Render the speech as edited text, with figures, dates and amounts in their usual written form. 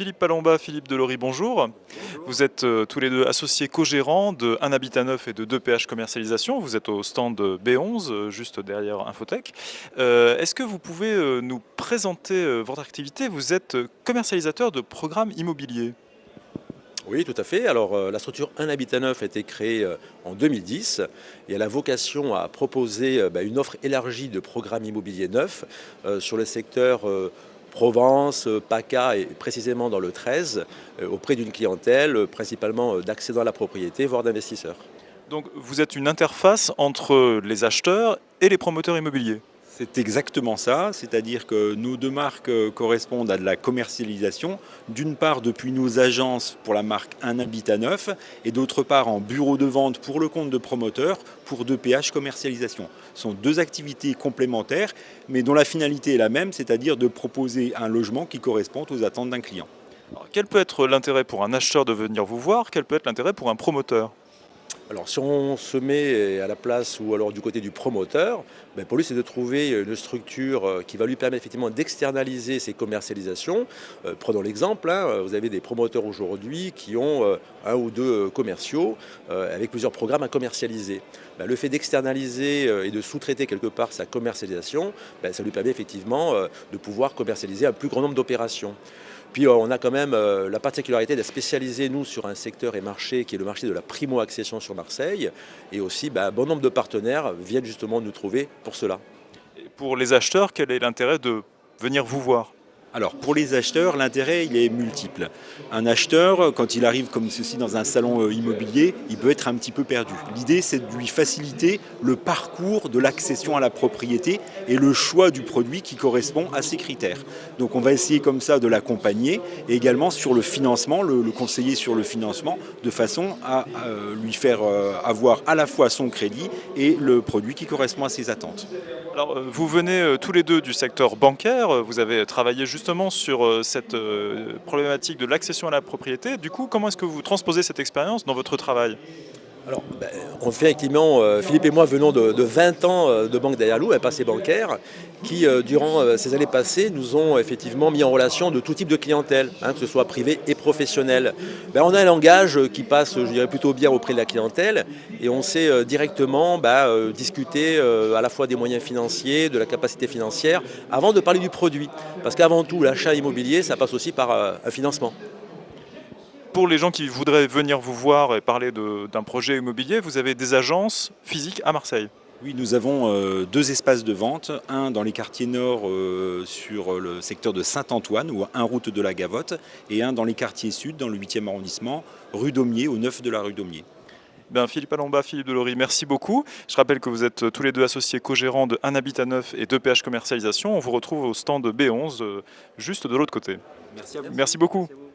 Philippe Palomba, Philippe Delory, bonjour. Vous êtes tous les deux associés co-gérants de Un Habitat Neuf et de 2PH Commercialisation. Vous êtes au stand B11, juste derrière Infotech. Est-ce que vous pouvez nous présenter votre activité? Vous êtes commercialisateur de programmes immobiliers. Oui, tout à fait. Alors, la structure Un Habitat Neuf a été créée en 2010 et elle a vocation à proposer une offre élargie de programmes immobiliers neufs sur le secteur Provence, PACA et précisément dans le 13, auprès d'une clientèle principalement d'accédants à la propriété, voire d'investisseurs. Donc vous êtes une interface entre les acheteurs et les promoteurs immobiliers. C'est exactement ça, c'est-à-dire que nos deux marques correspondent à de la commercialisation, d'une part depuis nos agences pour la marque Un Habitat Neuf et d'autre part en bureau de vente pour le compte de promoteurs pour 2PH Commercialisation. Ce sont deux activités complémentaires mais dont la finalité est la même, c'est-à-dire de proposer un logement qui correspond aux attentes d'un client. Alors, quel peut être l'intérêt pour un acheteur de venir vous voir? Quel peut être l'intérêt pour un promoteur? Alors si on se met à la place ou alors du côté du promoteur, pour lui c'est de trouver une structure qui va lui permettre effectivement d'externaliser ses commercialisations. Prenons l'exemple, vous avez des promoteurs aujourd'hui qui ont un ou deux commerciaux avec plusieurs programmes à commercialiser. Le fait d'externaliser et de sous-traiter quelque part sa commercialisation, ça lui permet effectivement de pouvoir commercialiser un plus grand nombre d'opérations. Puis on a quand même la particularité d'être spécialisé, nous, sur un secteur et marché qui est le marché de la primo-accession sur Marseille. Et aussi, un bon nombre de partenaires viennent justement nous trouver pour cela. Et pour les acheteurs, quel est l'intérêt de venir vous voir? Alors pour les acheteurs, l'intérêt il est multiple. Un acheteur, quand il arrive comme ceci dans un salon immobilier, il peut être un petit peu perdu. L'idée c'est de lui faciliter le parcours de l'accession à la propriété et le choix du produit qui correspond à ses critères. Donc on va essayer comme ça de l'accompagner et également sur le financement, le conseiller sur le financement, de façon à lui faire avoir à la fois son crédit et le produit qui correspond à ses attentes. Alors, vous venez tous les deux du secteur bancaire, vous avez travaillé justement sur cette problématique de l'accession à la propriété. Du coup, comment est-ce que vous transposez cette expérience dans votre travail? Alors, on fait effectivement, Philippe et moi venons de 20 ans de banque derrière nous, un passé bancaire, qui durant ces années passées nous ont effectivement mis en relation de tout type de clientèle, que ce soit privé et professionnel. On a un langage qui passe, je dirais, plutôt bien auprès de la clientèle et on sait directement discuter à la fois des moyens financiers, de la capacité financière, avant de parler du produit. Parce qu'avant tout, l'achat immobilier, ça passe aussi par un financement. Pour les gens qui voudraient venir vous voir et parler d'un projet immobilier, vous avez des agences physiques à Marseille. Oui, nous avons deux espaces de vente, un dans les quartiers nord sur le secteur de Saint-Antoine ou 1 route de la Gavotte et un dans les quartiers sud, dans le 8e arrondissement, rue Daumier, au 9 de la rue Daumier. Philippe Palomba, Philippe Delory, merci beaucoup. Je rappelle que vous êtes tous les deux associés co-gérants de Un Habitat Neuf et 2PH Commercialisation. On vous retrouve au stand B11, juste de l'autre côté. Merci à vous. Merci beaucoup. Merci à vous.